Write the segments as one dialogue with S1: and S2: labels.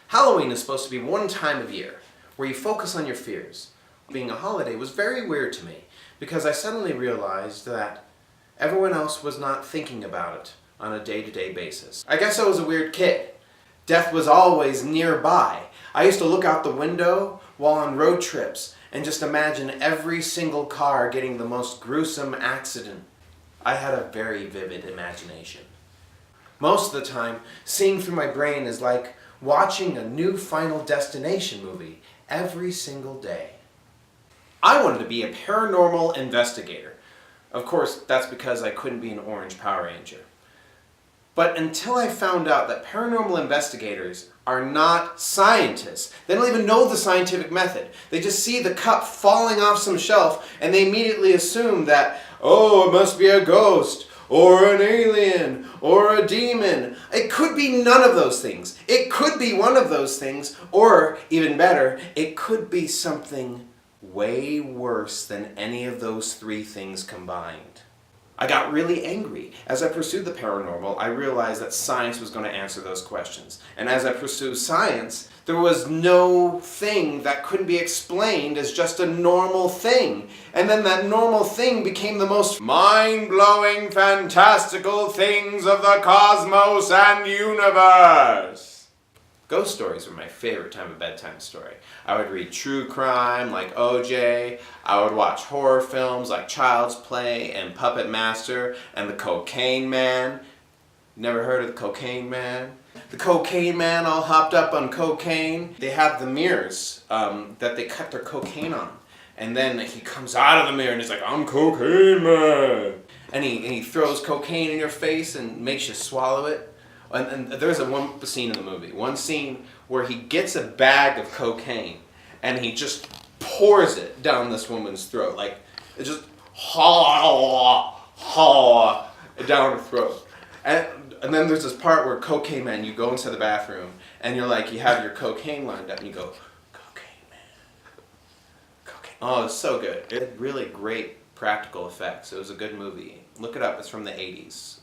S1: Halloween is supposed to be one time of year where you focus on your fears. Being a holiday was very weird to me because I suddenly realized that everyone else was not thinking about it on a day-to-day basis. I guess I was a weird kid. Death was always nearby. I used to look out the window while on road trips and just imagine every single car getting the most gruesome accident. I had a very vivid imagination. Most of the time, seeing through my brain is like watching a new Final Destination movie every single day. I wanted to be a paranormal investigator. Of course, that's because I couldn't be an orange Power Ranger. But until I found out that paranormal investigators are not scientists, they don't even know the scientific method. They just see the cup falling off some shelf and they immediately assume that, oh, it must be a ghost, or an alien, or a demon. It could be none of those things. It could be one of those things, or even better, it could be something way worse than any of those three things combined. I got really angry. As I pursued the paranormal, I realized that science was going to answer those questions. And as I pursued science, there was no thing that couldn't be explained as just a normal thing. And then that normal thing became the most mind-blowing, fantastical things of the cosmos and universe. Ghost stories were my favorite time of bedtime story. I would read true crime like OJ. I would watch horror films like Child's Play and Puppet Master and The Cocaine Man. Never heard of The Cocaine Man? The Cocaine Man all hopped up on cocaine. They have the mirrors that they cut their cocaine on. And then he comes out of the mirror and he's like, I'm Cocaine Man. And he throws cocaine in your face and makes you swallow it. And there's one scene in the movie, one scene where he gets a bag of cocaine and he just pours it down this woman's throat. Like, it just down her throat. And then there's this part where Cocaine Man, you go into the bathroom and you're like, you have your cocaine lined up and you go, Cocaine Man. Cocaine. Oh, it's so good. It had really great practical effects. It was a good movie. Look it up. It's from the 80s.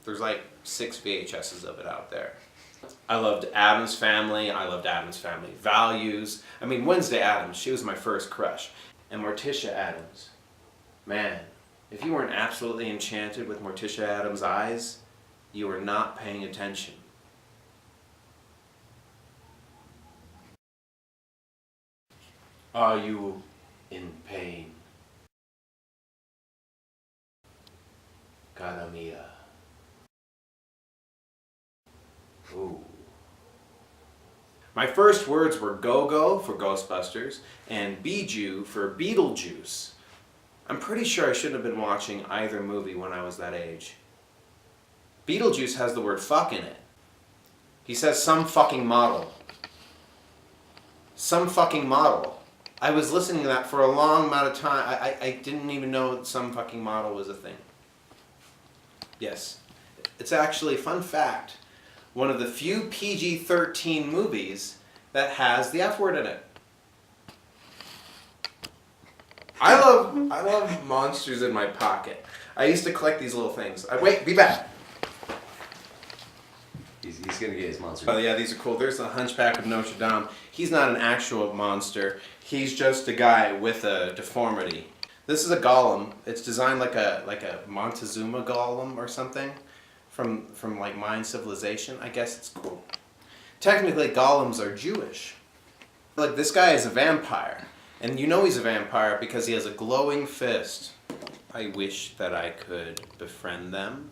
S1: There's 6 VHSs of it out there. I loved Addams Family. I loved Addams Family Values. I mean, Wednesday Addams, she was my first crush. And Morticia Addams. Man, if you weren't absolutely enchanted with Morticia Addams' eyes, you were not paying attention. Are you in pain? Cara mia. Ooh. My first words were Go-Go for Ghostbusters and Bijou for Beetlejuice. I'm pretty sure I shouldn't have been watching either movie when I was that age. Beetlejuice has the word fuck in it. He says some fucking model. Some fucking model. I was listening to that for a long amount of time. I didn't even know that some fucking model was a thing. Yes. It's actually, fun fact, one of the few PG-13 movies that has the F word in it. I love monsters in my pocket. I used to collect these little things. Wait, be back.
S2: He's gonna get his monster.
S1: Oh yeah, these are cool. There's the Hunchback of Notre Dame. He's not an actual monster. He's just a guy with a deformity. This is a golem. It's designed like a Montezuma golem or something from Mayan civilization. I guess it's cool. Technically, golems are Jewish. This guy is a vampire, and you know he's a vampire because he has a glowing fist. I wish that I could befriend them,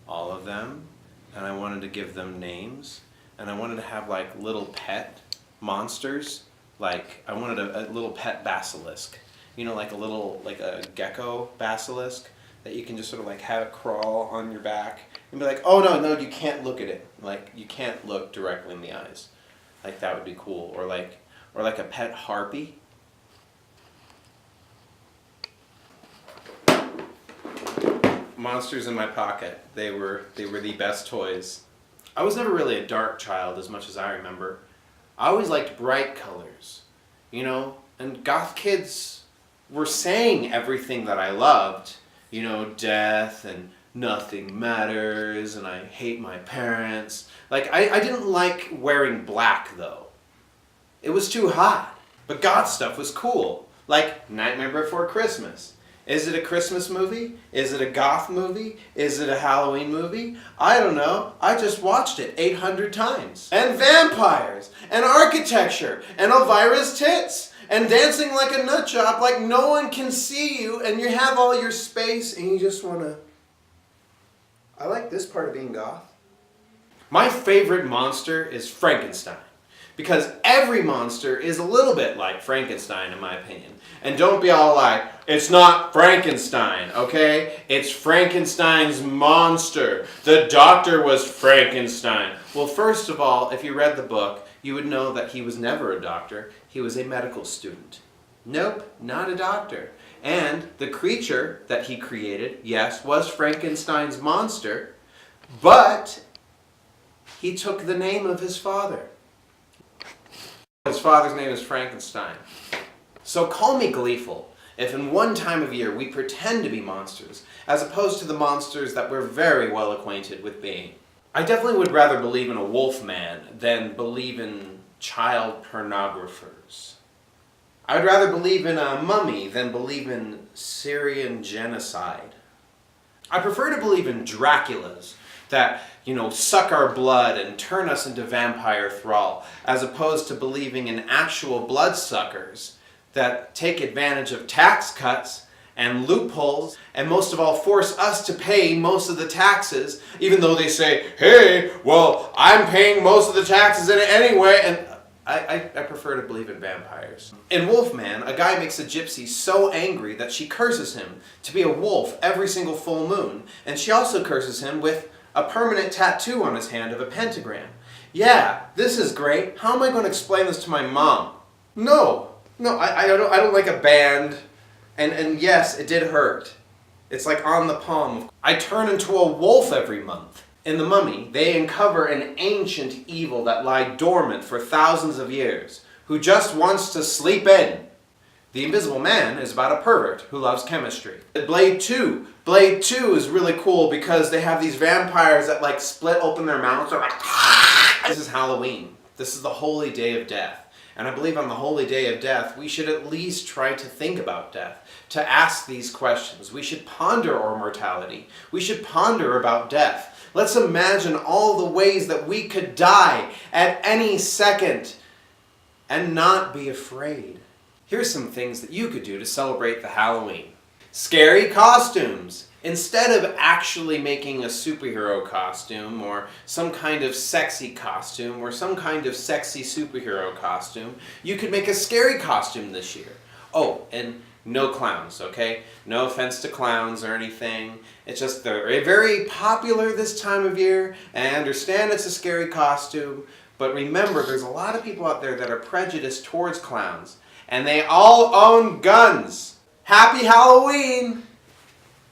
S1: all of them, and I wanted to give them names, and I wanted to have little pet monsters. I wanted a little pet basilisk. You know, a gecko basilisk that you can just sort of have it crawl on your back and be like, oh no, you can't look at it. You can't look directly in the eyes. That would be cool. Or a pet harpy. Monsters in my pocket. They were the best toys. I was never really a dark child as much as I remember. I always liked bright colors. You know, and goth kids were saying everything that I loved, death and nothing matters and I hate my parents. Like, I didn't like wearing black though. It was too hot. But God stuff was cool. Like Nightmare Before Christmas. Is it a Christmas movie? Is it a goth movie? Is it a Halloween movie? I don't know. I just watched it 800 times. And vampires, and architecture, and Elvira's tits, and dancing like a nut job like no one can see you, and you have all your space, and you just want to... I like this part of being goth. My favorite monster is Frankenstein. Because every monster is a little bit like Frankenstein, in my opinion. And don't be all like, it's not Frankenstein, okay? It's Frankenstein's monster. The doctor was Frankenstein. Well, first of all, if you read the book, you would know that he was never a doctor. He was a medical student. Nope, not a doctor. And the creature that he created, yes, was Frankenstein's monster, but he took the name of his father. His father's name is Frankenstein. So call me gleeful if in one time of year we pretend to be monsters, as opposed to the monsters that we're very well acquainted with being. I definitely would rather believe in a wolf man than believe in child pornographers. I would rather believe in a mummy than believe in Syrian genocide. I prefer to believe in Draculas that, suck our blood and turn us into vampire thrall, as opposed to believing in actual bloodsuckers that take advantage of tax cuts and loopholes, and most of all force us to pay most of the taxes, even though they say, hey, well, I'm paying most of the taxes in it anyway, and I prefer to believe in vampires. In Wolfman, a guy makes a gypsy so angry that she curses him to be a wolf every single full moon, and she also curses him with a permanent tattoo on his hand of a pentagram. Yeah, this is great. How am I going to explain this to my mom? No, I don't like a band. And yes, it did hurt. It's like on the palm. I turn into a wolf every month. In The Mummy, they uncover an ancient evil that lied dormant for thousands of years, who just wants to sleep in. The Invisible Man is about a pervert who loves chemistry. Blade 2 is really cool because they have these vampires that split open their mouths. This is Halloween. This is the holy day of death. And I believe on the holy day of death, we should at least try to think about death, to ask these questions. We should ponder our mortality. We should ponder about death. Let's imagine all the ways that we could die at any second and not be afraid. Here's some things that you could do to celebrate the Halloween. Scary costumes. Instead of actually making a superhero costume or some kind of sexy costume or some kind of sexy superhero costume, you could make a scary costume this year. Oh, and no clowns, okay? No offense to clowns or anything. It's just they're very popular this time of year, and I understand it's a scary costume, but remember there's a lot of people out there that are prejudiced towards clowns, and they all own guns. Happy Halloween!